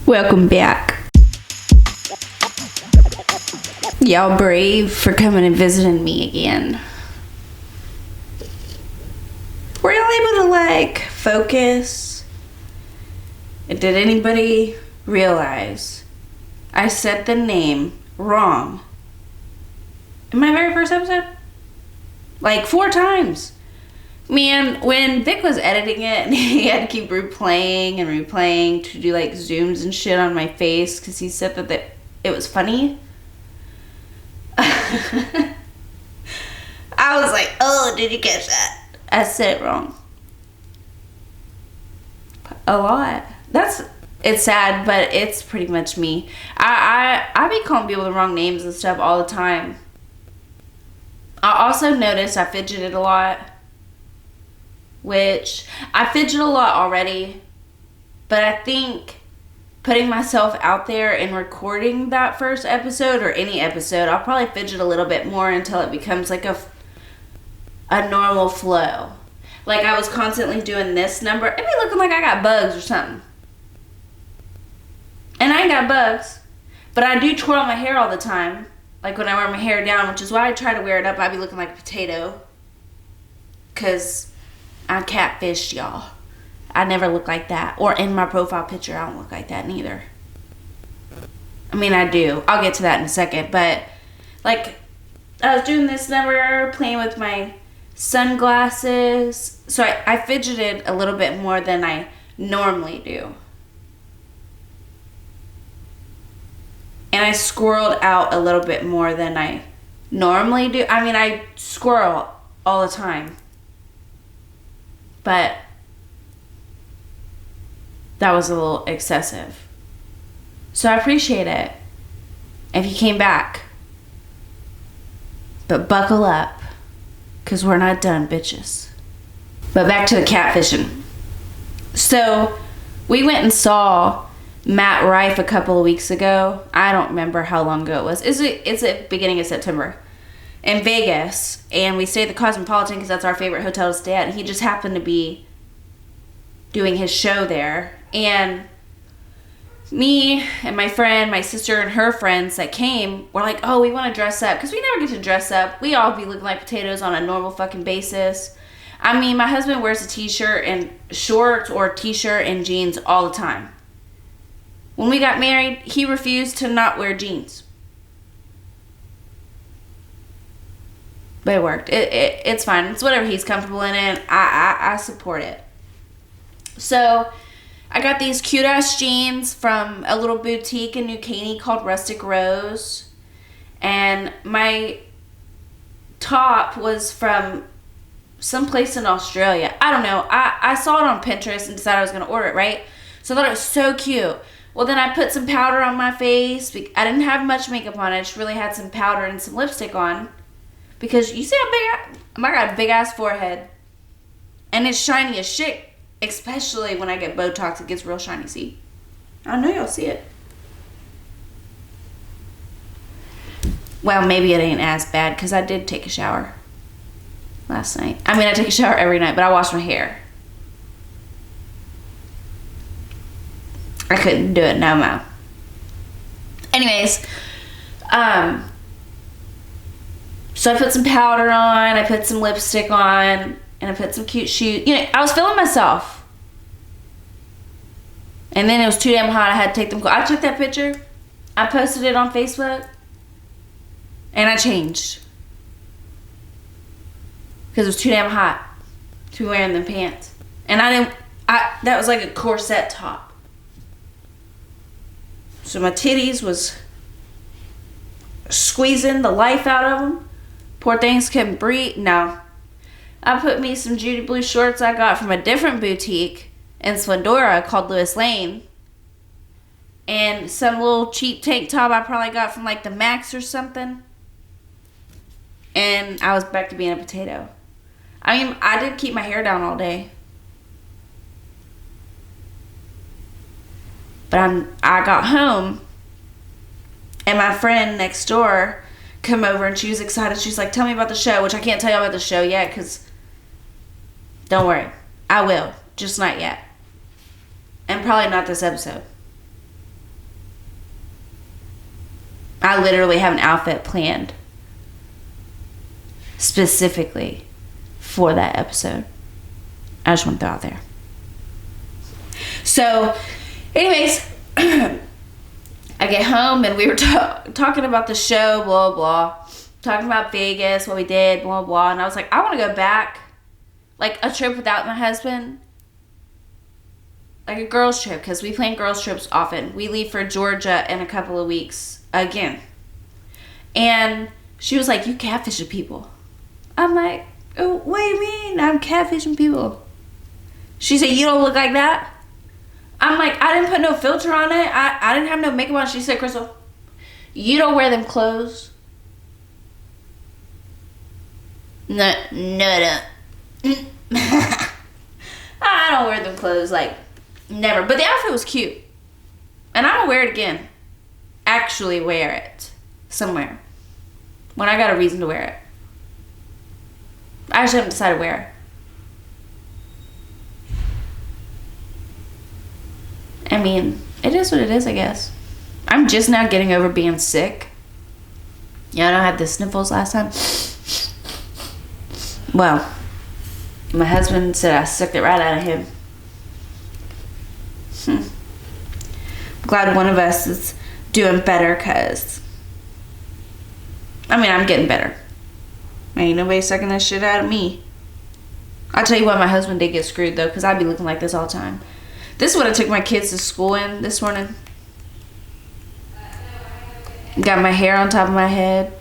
Welcome back. Y'all brave for coming and visiting me again. Were y'all able to like focus? Did anybody realize I said the name wrong in my very first episode? Like 4 times. Man, when Vic was editing it, he had to keep replaying and replaying to do like zooms and shit on my face because he said that it was funny. I was like, oh, did you catch that? I said it wrong. A lot. It's sad, but it's pretty much me. I be calling people the wrong names and stuff all the time. I also noticed I fidgeted a lot. Which, I fidget a lot already. But I think putting myself out there and recording that first episode or any episode, I'll probably fidget a little bit more until it becomes like a normal flow. Like I was constantly doing this number. It'd be looking like I got bugs or something. And I ain't got bugs. But I do twirl my hair all the time. Like when I wear my hair down, which is why I try to wear it up. I be looking like a potato. Because I'm catfished, y'all. I never look like that. Or in my profile picture, I don't look like that neither. I mean, I do. I'll get to that in a second. But, like, I was doing this number, playing with my sunglasses. So I fidgeted a little bit more than I normally do. And I squirreled out a little bit more than I normally do. I mean, I squirrel all the time. But that was a little excessive. So I appreciate it if you came back. But buckle up, because we're not done, bitches. But back to the catfishing. So we went and saw Matt Rife a couple of weeks ago. I don't remember how long ago it was. It's the beginning of September. In Vegas, and we stayed at the Cosmopolitan because that's our favorite hotel to stay at, and he just happened to be doing his show there. And me and my friend, my sister and her friends that came were like, oh, we want to dress up because we never get to dress up. We all be looking like potatoes on a normal fucking basis. I mean, my husband wears a t-shirt and shorts or t-shirt and jeans all the time. When we got married, he refused to not wear jeans. But it worked. It's fine. It's whatever he's comfortable in, and I support it. So I got these cute ass jeans from a little boutique in New Caney called Rustic Rose, and my top was from someplace in Australia. I don't know. I saw it on Pinterest and decided I was gonna order it, right? So I thought it was so cute. Well, then I put some powder on my face. I didn't have much makeup on. I just really had some powder and some lipstick on. Because you see how big I got a big ass forehead. And it's shiny as shit. Especially when I get Botox, it gets real shiny, see? I know y'all see it. Well, maybe it ain't as bad because I did take a shower last night. I mean, I take a shower every night, but I wash my hair. I couldn't do it no more. Anyways, so I put some powder on, I put some lipstick on, and I put some cute shoes. You know, I was feeling myself. And then it was too damn hot, I had to take them. I took that picture, I posted it on Facebook, and I changed. Because it was too damn hot to be wearing them pants. And that was like a corset top. So my titties was squeezing the life out of them. Poor things couldn't breathe. No. I put me some Judy Blue shorts I got from a different boutique in Splendora called Lewis Lane. And some little cheap tank top I probably got from like the Max or something. And I was back to being a potato. I mean, I did keep my hair down all day. But I got home, and my friend next door come over, and she was excited. She's like, tell me about the show, which I can't tell you about the show yet, because don't worry. I will, just not yet. And probably not this episode. I literally have an outfit planned specifically for that episode. I just want to throw out there. So, anyways, I get home and we were talking about the show, blah, blah. Talking about Vegas, what we did, blah, blah. And I was like, I want to go back. Like a trip without my husband. Like a girls trip, because we plan girls trips often. We leave for Georgia in a couple of weeks again. And she was like, you catfishing people. I'm like, oh, what do you mean I'm catfishing people? She said, you don't look like that? I'm like, I didn't put no filter on it. I didn't have no makeup on. She said, Crystal, you don't wear them clothes. No. I don't wear them clothes, like, never. But the outfit was cute. And I'm gonna wear it again. Actually wear it somewhere. When I got a reason to wear it. I just haven't decided where. I mean, it is what it is, I guess. I'm just now getting over being sick. Yeah, I know I had the sniffles last time. Well, my husband said I sucked it right out of him. I'm glad one of us is doing better, because I mean, I'm getting better. Ain't nobody sucking that shit out of me. I'll tell you what, my husband did get screwed though, because I'd be looking like this all the time. This is what I took my kids to school in this morning. Got my hair on top of my head.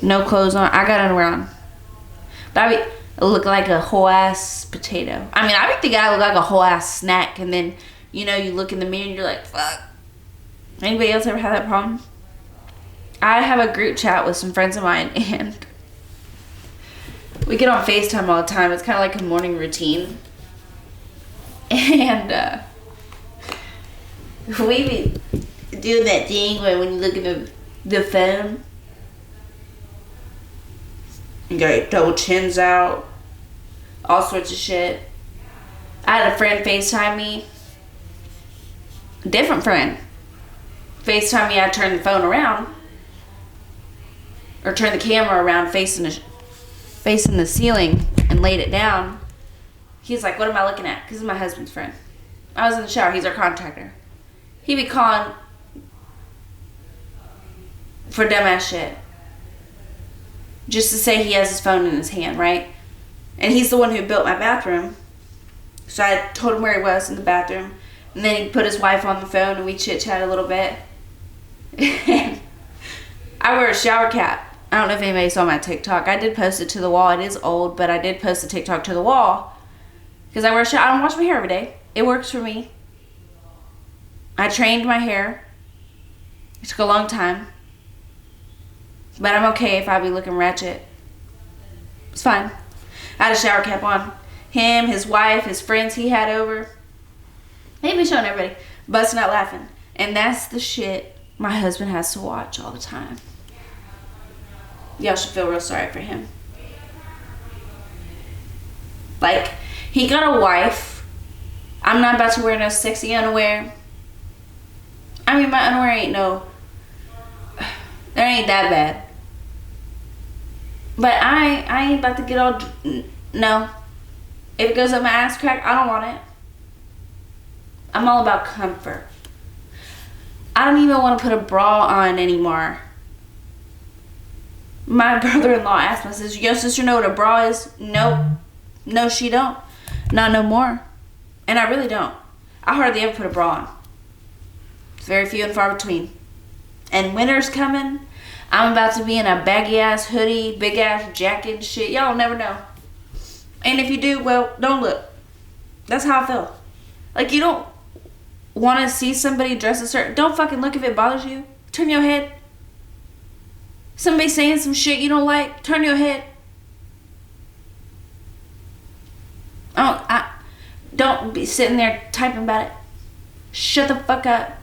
No clothes on. I got underwear on. But I look like a whole ass potato. I mean, I be thinking I look like a whole ass snack, and then, you know, you look in the mirror and you're like, fuck. Anybody else ever have that problem? I have a group chat with some friends of mine, and we get on FaceTime all the time. It's kind of like a morning routine. And we be doing that thing where when you look at the phone, you got your double chins out, all sorts of shit. I had a friend FaceTime me. Different friend. FaceTime me, I turned the phone around. Or turned the camera around facing the ceiling and laid it down. He's like, what am I looking at? Because he's my husband's friend. I was in the shower. He's our contractor. He be calling for dumbass shit. Just to say he has his phone in his hand, right? And he's the one who built my bathroom. So I told him where he was in the bathroom. And then he put his wife on the phone and we chit-chat a little bit. I wear a shower cap. I don't know if anybody saw my TikTok. I did post it to the wall. It is old, but I did post the TikTok to the wall. Because I wear a shower. I don't wash my hair every day. It works for me. I trained my hair. It took a long time. But I'm okay if I be looking ratchet. It's fine. I had a shower cap on. Him, his wife, his friends he had over. He be showing everybody. Busting out laughing. And that's the shit my husband has to watch all the time. Y'all should feel real sorry for him. Like, he got a wife. I'm not about to wear no sexy underwear. I mean, my underwear ain't no... They ain't that bad. But I ain't about to get all... No. If it goes up my ass crack, I don't want it. I'm all about comfort. I don't even want to put a bra on anymore. My brother-in-law asked me, says, your sister know what a bra is? Nope. No, she don't. Not no more. And I really don't. I hardly ever put a bra on. It's very few and far between. And winter's coming. I'm about to be in a baggy-ass hoodie, big-ass jacket and shit. Y'all never know. And if you do, well, don't look. That's how I feel. Like, you don't want to see somebody dress a certain... Don't fucking look if it bothers you. Turn your head. Somebody saying some shit you don't like, turn your head. Don't be sitting there typing about it. Shut the fuck up.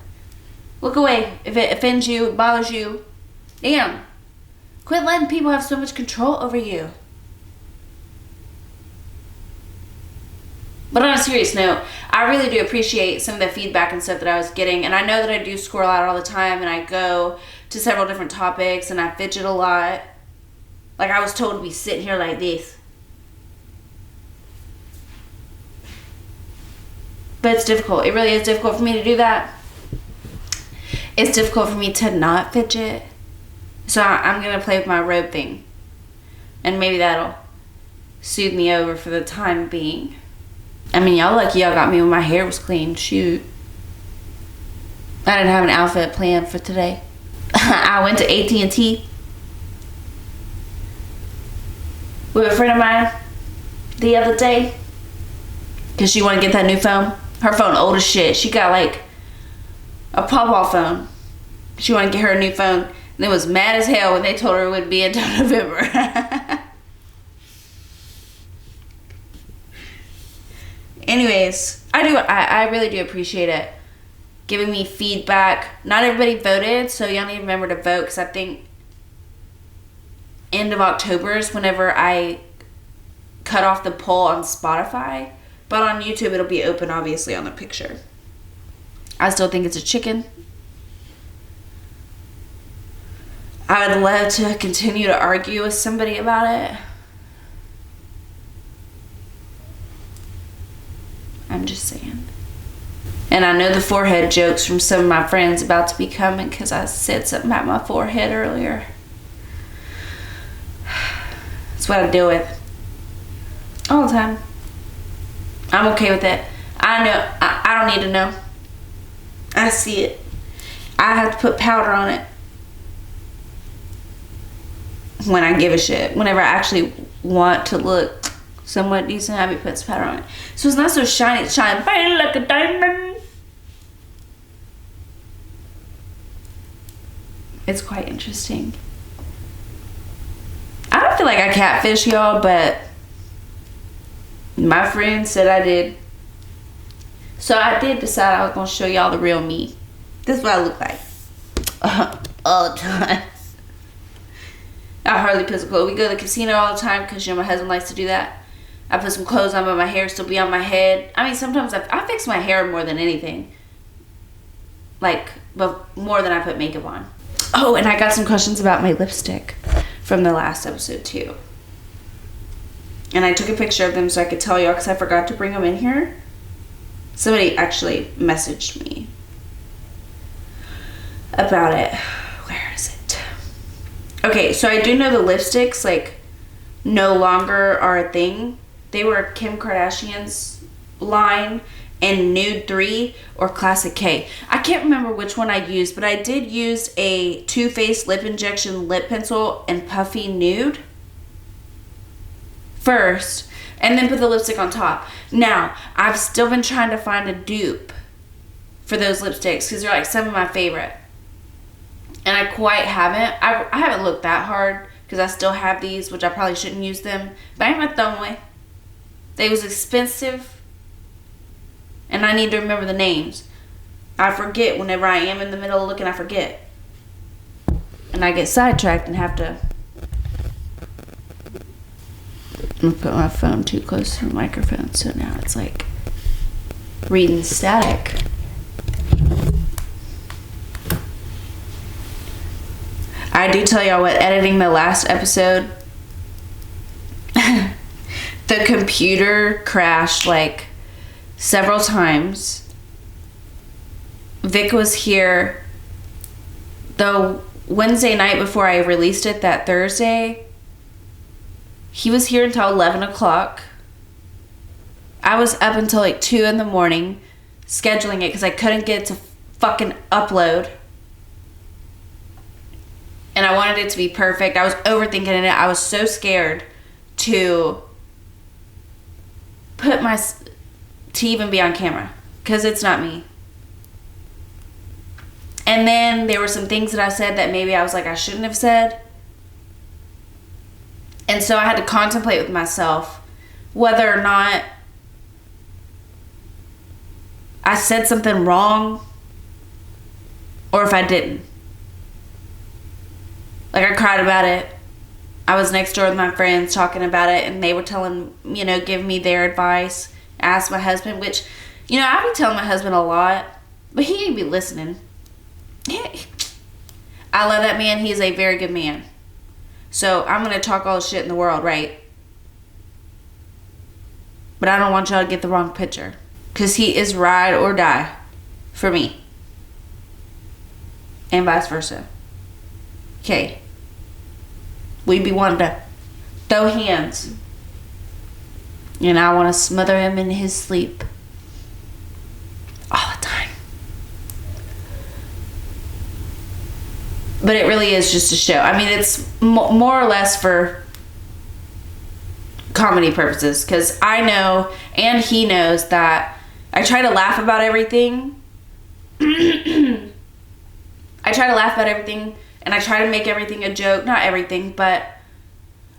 Look away if it offends you, it bothers you. Damn. Quit letting people have so much control over you. But on a serious note, I really do appreciate some of the feedback and stuff that I was getting. And I know that I do scroll out all the time, and I go to several different topics, and I fidget a lot. Like, I was told to be sitting here like this. But it's difficult. It really is difficult for me to do that. It's difficult for me to not fidget. So I'm going to play with my robe thing. And maybe that'll soothe me over for the time being. I mean, y'all lucky y'all got me when my hair was clean. Shoot. I didn't have an outfit planned for today. I went to AT&T with a friend of mine the other day because she wanted to get that new phone. Her phone old as shit. She got like a pop-off phone. She wanted to get her a new phone, and then was mad as hell when they told her it wouldn't be until November. Anyways, I really do appreciate it. Giving me feedback. Not everybody voted, so y'all need to remember to vote, because I think end of October is whenever I cut off the poll on Spotify. But on YouTube, it'll be open, obviously, on the picture. I still think it's a chicken. I would love to continue to argue with somebody about it. I'm just saying. And I know the forehead jokes from some of my friends about to be coming because I said something about my forehead earlier. That's what I deal with all the time. I'm okay with it. I know. I don't need to know. I see it. I have to put powder on it when I give a shit. Whenever I actually want to look somewhat decent, I be putting some powder on it. So it's not so shiny. It's shining bright like a diamond. It's quite interesting. I don't feel like I catfish y'all, but my friend said I did. So I did decide I was going to show y'all the real me. This is what I look like. All the time. I hardly put some clothes. We go to the casino all the time because, you know, my husband likes to do that. I put some clothes on, but my hair still be on my head. I mean, sometimes I fix my hair more than anything. Like, but more than I put makeup on. Oh, and I got some questions about my lipstick from the last episode, too. And I took a picture of them so I could tell y'all because I forgot to bring them in here. Somebody actually messaged me about it. Where is it? Okay, so I do know the lipsticks, like, no longer are a thing. They were Kim Kardashian's line and Nude 3 or Classic K. I can't remember which one I used, but I did use a Too Faced lip injection lip pencil and Puffy Nude first, and then put the lipstick on top. Now, I've still been trying to find a dupe for those lipsticks because they're like some of my favorite. And I quite haven't. I haven't looked that hard because I still have these, which I probably shouldn't use them. But I ain't my thumb away. They was expensive. And I need to remember the names. I forget whenever I am in the middle of looking, I forget. And I get sidetracked and have to... I'm going to put my phone too close to the microphone, so now it's like reading static. I do tell y'all what, editing the last episode, the computer crashed like several times. Vic was here the Wednesday night before I released it that Thursday. He was here until 11 o'clock. I was up until like 2 in the morning scheduling it because I couldn't get it to fucking upload. And I wanted it to be perfect. I was overthinking it. I was so scared to even be on camera because it's not me. And then there were some things that I said that maybe I was like I shouldn't have said. And so I had to contemplate with myself whether or not I said something wrong or if I didn't. Like, I cried about it. I was next door with my friends talking about it, and they were telling, giving me their advice, ask my husband, which, you know, I be telling my husband a lot, but he ain't be listening. I love that man. He's a very good man. So I'm going to talk all the shit in the world, right? But I don't want y'all to get the wrong picture. Because he is ride or die for me. And vice versa. Okay. We be wanting to throw hands. And I want to smother him in his sleep. All the time. But it really is just a show. I mean, it's more or less for comedy purposes. Because I know, and he knows, that I try to laugh about everything. I try to laugh about everything. And I try to make everything a joke. Not everything, but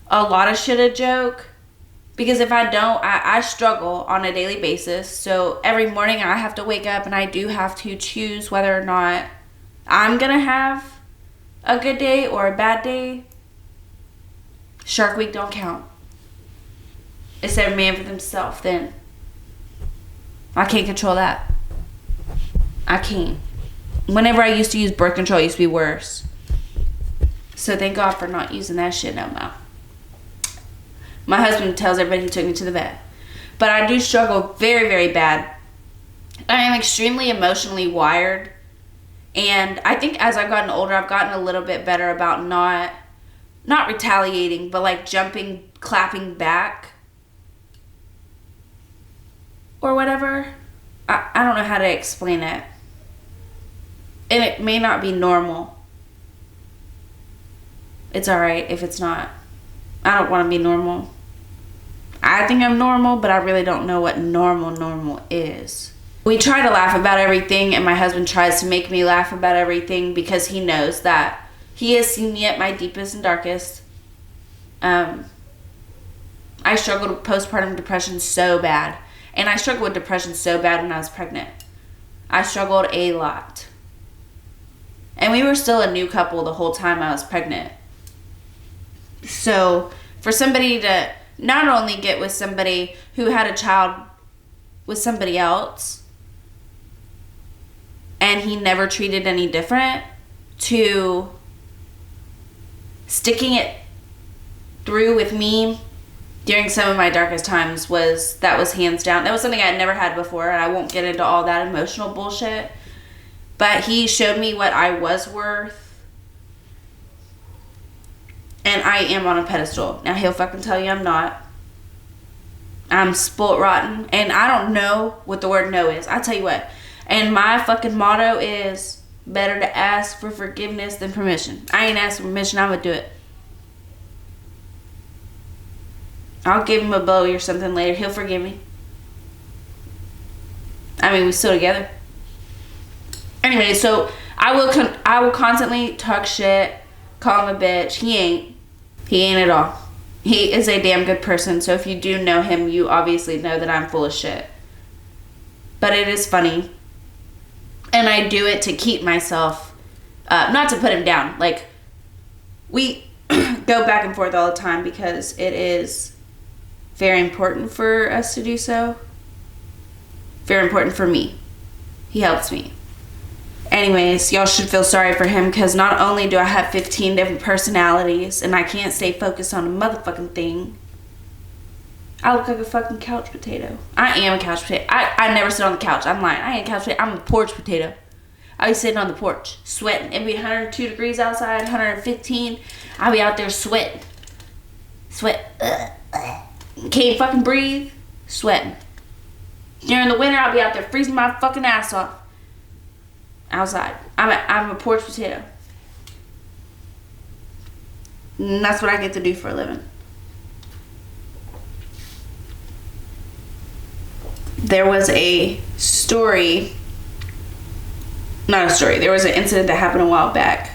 a lot of shit a joke. Because if I don't, I struggle on a daily basis. So every morning I have to wake up and I do have to choose whether or not I'm going to have a good day or a bad day. Shark Week don't count. It's every man for themselves then. I can't control that. I can't. Whenever I used to use birth control, it used to be worse. So thank God for not using that shit no more. My husband tells everybody he took me to the vet. But I do struggle very, very bad. I am extremely emotionally wired. And I think as I've gotten older, I've gotten a little bit better about not retaliating, but like jumping, clapping back. Or whatever. I don't know how to explain it. And it may not be normal. It's alright if it's not. I don't want to be normal. I think I'm normal, but I really don't know what normal is. We try to laugh about everything, and my husband tries to make me laugh about everything because he knows that he has seen me at my deepest and darkest. I struggled with postpartum depression so bad. And I struggled with depression so bad when I was pregnant. I struggled a lot. And we were still a new couple the whole time I was pregnant. So for somebody to not only get with somebody who had a child with somebody else and he never treated any different, to sticking it through with me during some of my darkest times was hands down. That was something I had never had before, and I won't get into all that emotional bullshit. But he showed me what I was worth. And I am on a pedestal. Now, he'll fucking tell you I'm not. I'm spoiled rotten. And I don't know what the word no is. I tell you what. And my fucking motto is, better to ask for forgiveness than permission. I ain't asking permission. I'm going to do it. I'll give him a blowy or something later. He'll forgive me. I mean, we still together. Anyway, so I will constantly talk shit, call him a bitch. He ain't at all. He is a damn good person. So if you do know him, you obviously know that I'm full of shit. But it is funny. And I do it to keep myself, not to put him down. Like, we go back and forth all the time because it is very important for us to do so. Very important for me. He helps me. Anyways, y'all should feel sorry for him because not only do I have 15 different personalities and I can't stay focused on a motherfucking thing, I look like a fucking couch potato. I am a couch potato. I never sit on the couch. I'm lying. I ain't a couch potato. I'm a porch potato. I be sitting on the porch, sweating. It'd be 102 degrees outside, 115. I'll be out there sweating. Sweat. Can't fucking breathe. Sweating. During the winter, I'll be out there freezing my fucking ass off. Outside. I'm a porch potato. And that's what I get to do for a living. There was a story. Not a story. There was an incident that happened a while back.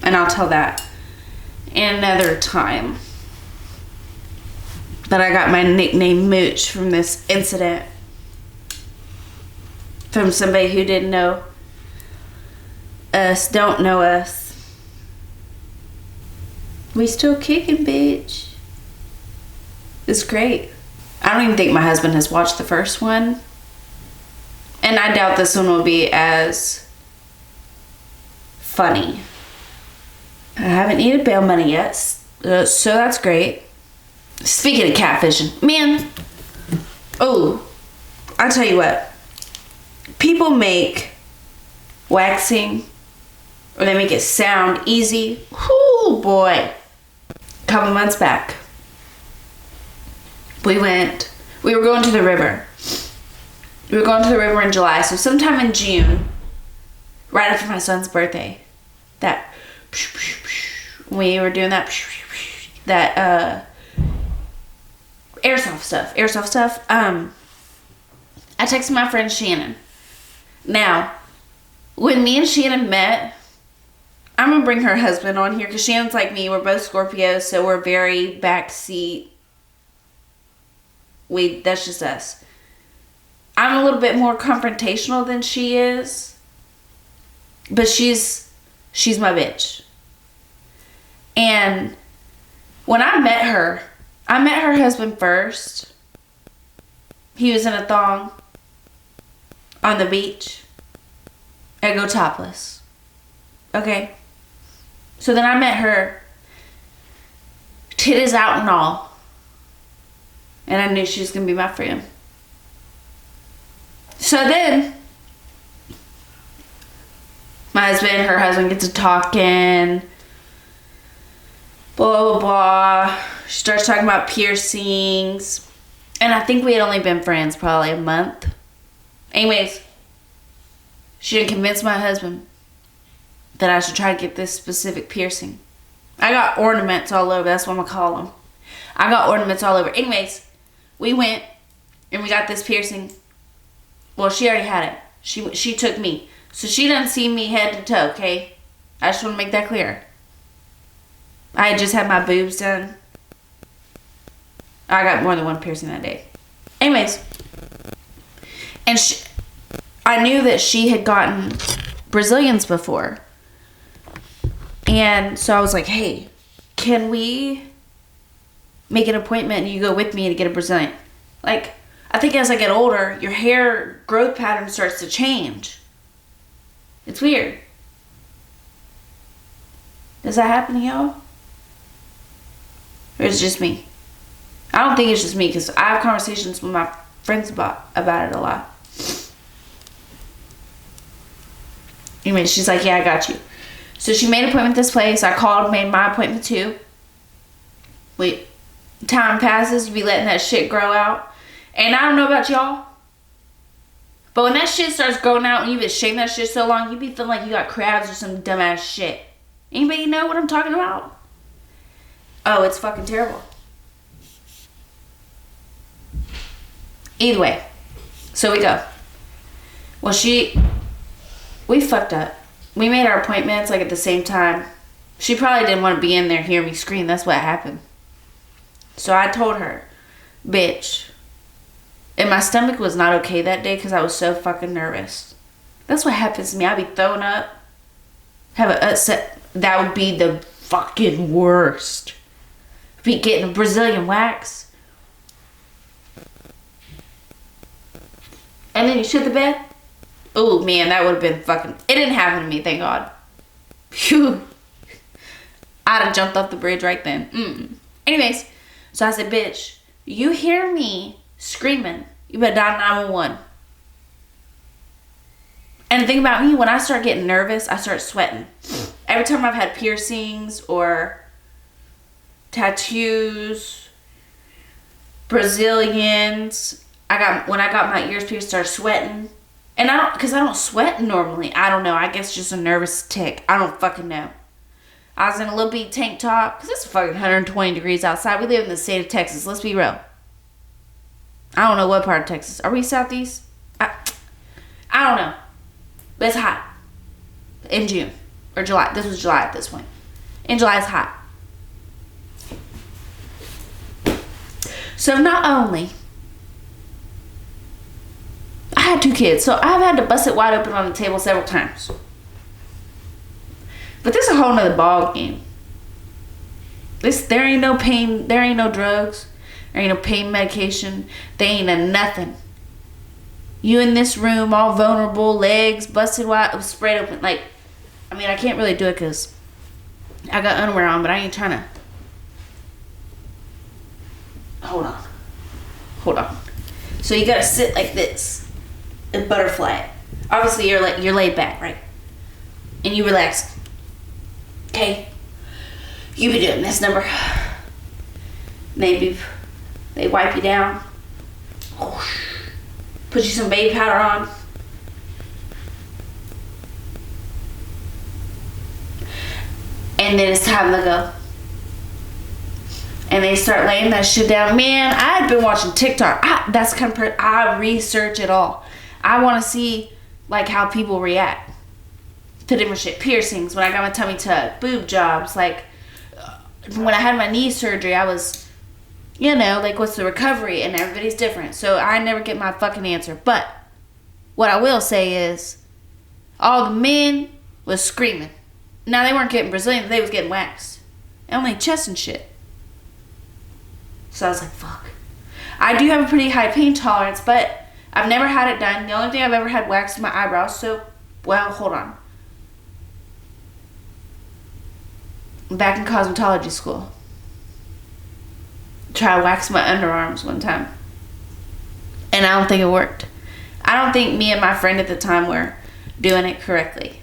And I'll tell that another time. But I got my nickname Mooch from this incident. From somebody who didn't know us, don't know us. We still kicking, bitch. It's great. I don't even think my husband has watched the first one. And I doubt this one will be as funny. I haven't needed bail money yet, so that's great. Speaking of catfishing, man. Oh, I'll tell you what. People make waxing, or they make it sound easy. Oh boy. A couple months back, we were going to the river. We were going to the river in July, so sometime in June, right after my son's birthday, we were doing that airsoft stuff. I texted my friend Shannon. Now, when me and Shannon met, I'm gonna bring her husband on here because Shannon's like me. We're both Scorpios, so we're very backseat. That's just us. I'm a little bit more confrontational than she is, but she's my bitch. And when I met her husband first. He was in a thong on the beach. I go topless. Okay. So then I met her, titties out and all. And I knew she was going to be my friend. So then, her husband gets to talking. Blah, blah, blah. She starts talking about piercings. And I think we had only been friends probably a month. Anyways, she didn't convince my husband that I should try to get this specific piercing. I got ornaments all over. That's what I'm going to call them. I got ornaments all over. Anyways, we went and we got this piercing. Well, she already had it. She took me. So she doesn't see me head to toe, okay? I just want to make that clear. I had just had my boobs done. I got more than one piercing that day. Anyways. And I knew that she had gotten Brazilians before. And so I was like, hey, can we make an appointment and you go with me to get a Brazilian? Like, I think as I get older, your hair growth pattern starts to change. It's weird. Does that happen to y'all? Or is it just me? I don't think it's just me because I have conversations with my friends about it a lot. Anyway, she's like, yeah, I got you. So she made an appointment at this place. I called, made my appointment too. Wait, time passes, you be letting that shit grow out. And I don't know about y'all, but when that shit starts growing out and you've been shaving that shit so long, you be feeling like you got crabs or some dumbass shit. Anybody know what I'm talking about? Oh, it's fucking terrible. Either way, so we go. Well, we fucked up. We made our appointments like at the same time. She probably didn't want to be in there hearing me scream. That's what happened. So I told her, bitch. And my stomach was not okay that day because I was so fucking nervous. That's what happens to me. I'd be throwing up. Have an upset. That would be the fucking worst. Be getting a Brazilian wax. And then you shit the bed. Oh man, that would have been fucking... It didn't happen to me, thank God. Phew. I'd have jumped off the bridge right then. Anyways, so I said, bitch, you hear me screaming, you better dial 911. And the thing about me, when I start getting nervous, I start sweating. Every time I've had piercings or tattoos, Brazilians, when I got my ears pierced, I started sweating. And because I don't sweat normally. I don't know. I guess just a nervous tick. I don't fucking know. I was in a little bitty tank top. Because it's fucking 120 degrees outside. We live in the state of Texas. Let's be real. I don't know what part of Texas. Are we southeast? I don't know. But it's hot. In June. Or July. This was July at this point. In July it's hot. So not only... I had 2 kids, so I've had to bust it wide open on the table several times. But this is a whole nother ball game. There ain't no pain, there ain't no drugs. There ain't no pain medication. They ain't a nothing. You in this room, all vulnerable, legs busted wide, spread open. Like, I mean, I can't really do it because I got underwear on, but I ain't trying to. Hold on. So you gotta sit like this and butterfly it. Obviously, you're laid back, right? And you relax. Okay. You be doing this number. Maybe they wipe you down. Put you some baby powder on. And then it's time to go. And they start laying that shit down. Man, I had been watching TikTok. That's the kind of person, I research it all. I want to see like how people react to different shit. Piercings, when I got my tummy tucked, boob jobs, like when I had my knee surgery, I was, like what's the recovery, and everybody's different. So I never get my fucking answer. But what I will say is all the men was screaming. Now they weren't getting Brazilian, they was getting waxed. And only chest and shit. So I was like, fuck. I do have a pretty high pain tolerance, but I've never had it done. The only thing I've ever had waxed is my eyebrows. So, well, hold on. I'm back in cosmetology school. Try to wax my underarms one time. And I don't think it worked. I don't think me and my friend at the time were doing it correctly.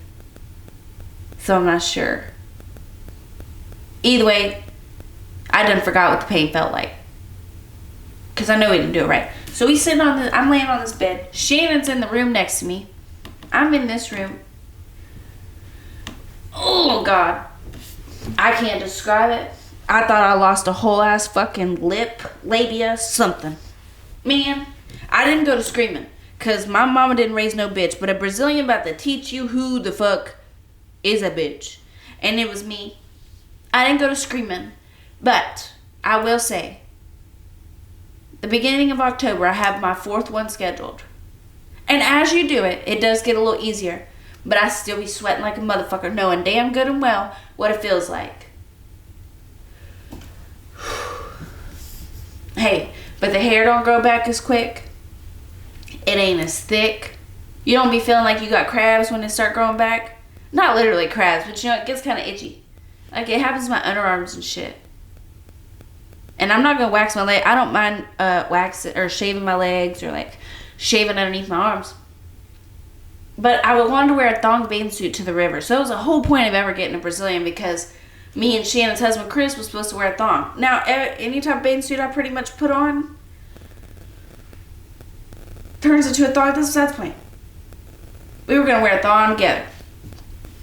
So I'm not sure. Either way, I done forgot what the pain felt like. Because I know we didn't do it right. So we sitting on I'm laying on this bed. Shannon's in the room next to me. I'm in this room. Oh, God. I can't describe it. I thought I lost a whole ass fucking lip, labia, something. Man, I didn't go to screaming. Because my mama didn't raise no bitch. But a Brazilian about to teach you who the fuck is a bitch. And it was me. I didn't go to screaming. But I will say, the beginning of October, I have my 4th one scheduled. And as you do it, it does get a little easier. But I still be sweating like a motherfucker, knowing damn good and well what it feels like. Hey, but the hair don't grow back as quick. It ain't as thick. You don't be feeling like you got crabs when they start growing back. Not literally crabs, but it gets kind of itchy. Like it happens to my underarms and shit. And I'm not gonna wax my leg. I don't mind waxing or shaving my legs or like shaving underneath my arms. But I wanted to wear a thong bathing suit to the river. So it was the whole point of ever getting a Brazilian, because me and Shannon's husband Chris was supposed to wear a thong. Now, any type of bathing suit I pretty much put on turns into a thong. That's the point. We were gonna wear a thong together.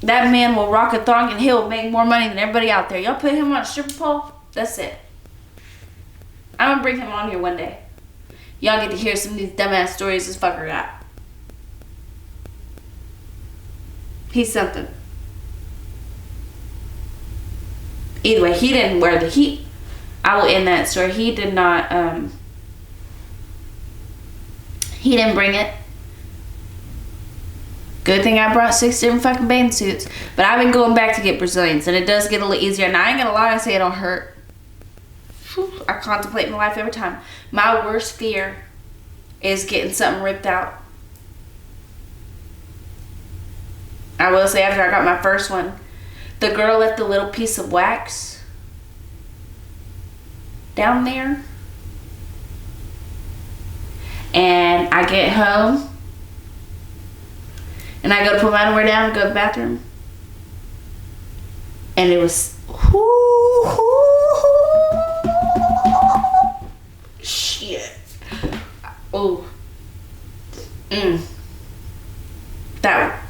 That man will rock a thong and he'll make more money than everybody out there. Y'all put him on a stripper pole, that's it. I'm gonna bring him on here one day. Y'all get to hear some of these dumbass stories this fucker got. He's something. Either way, he didn't wear the heat. I will end that story. He did not, he didn't bring it. Good thing I brought 6 different fucking bathing suits. But I've been going back to get Brazilians, and it does get a little easier. Now, I ain't gonna lie and say it don't hurt. I contemplate my life every time. My worst fear is getting something ripped out. I will say, after I got my first one, the girl left a little piece of wax down there. And I get home. And I go to put my underwear down and go to the bathroom. And it was... Shit. Oh. That...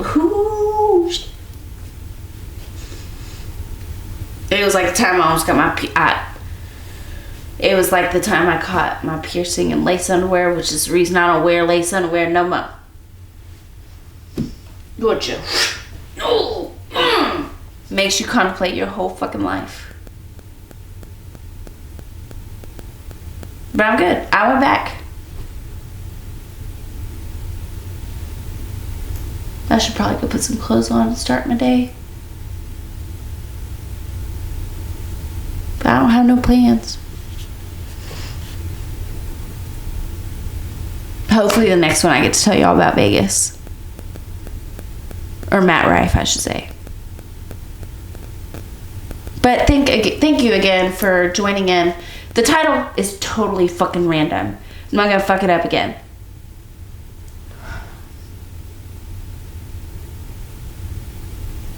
It was like the time I almost got my... It was like the time I caught my piercing in lace underwear, which is the reason I don't wear lace underwear no more. Gotcha. No. Makes you contemplate your whole fucking life. But I'm good. I went back. I should probably go put some clothes on and start my day. But I don't have no plans. Hopefully the next one I get to tell you all about Vegas. Or Matt Rife, I should say. But thank you again for joining in. The title is totally fucking random. I'm not gonna fuck it up again.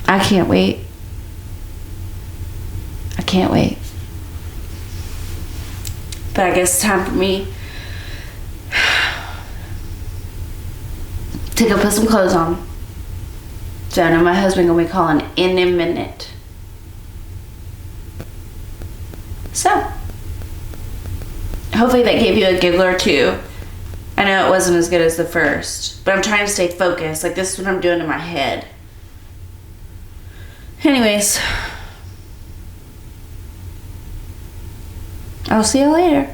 I can't wait. I can't wait. But I guess it's time for me to go put some clothes on. So I know my husband gonna be calling in a minute. So, hopefully that gave you a giggle or two. I know it wasn't as good as the first, but I'm trying to stay focused. Like, this is what I'm doing in my head. Anyways, I'll see you later.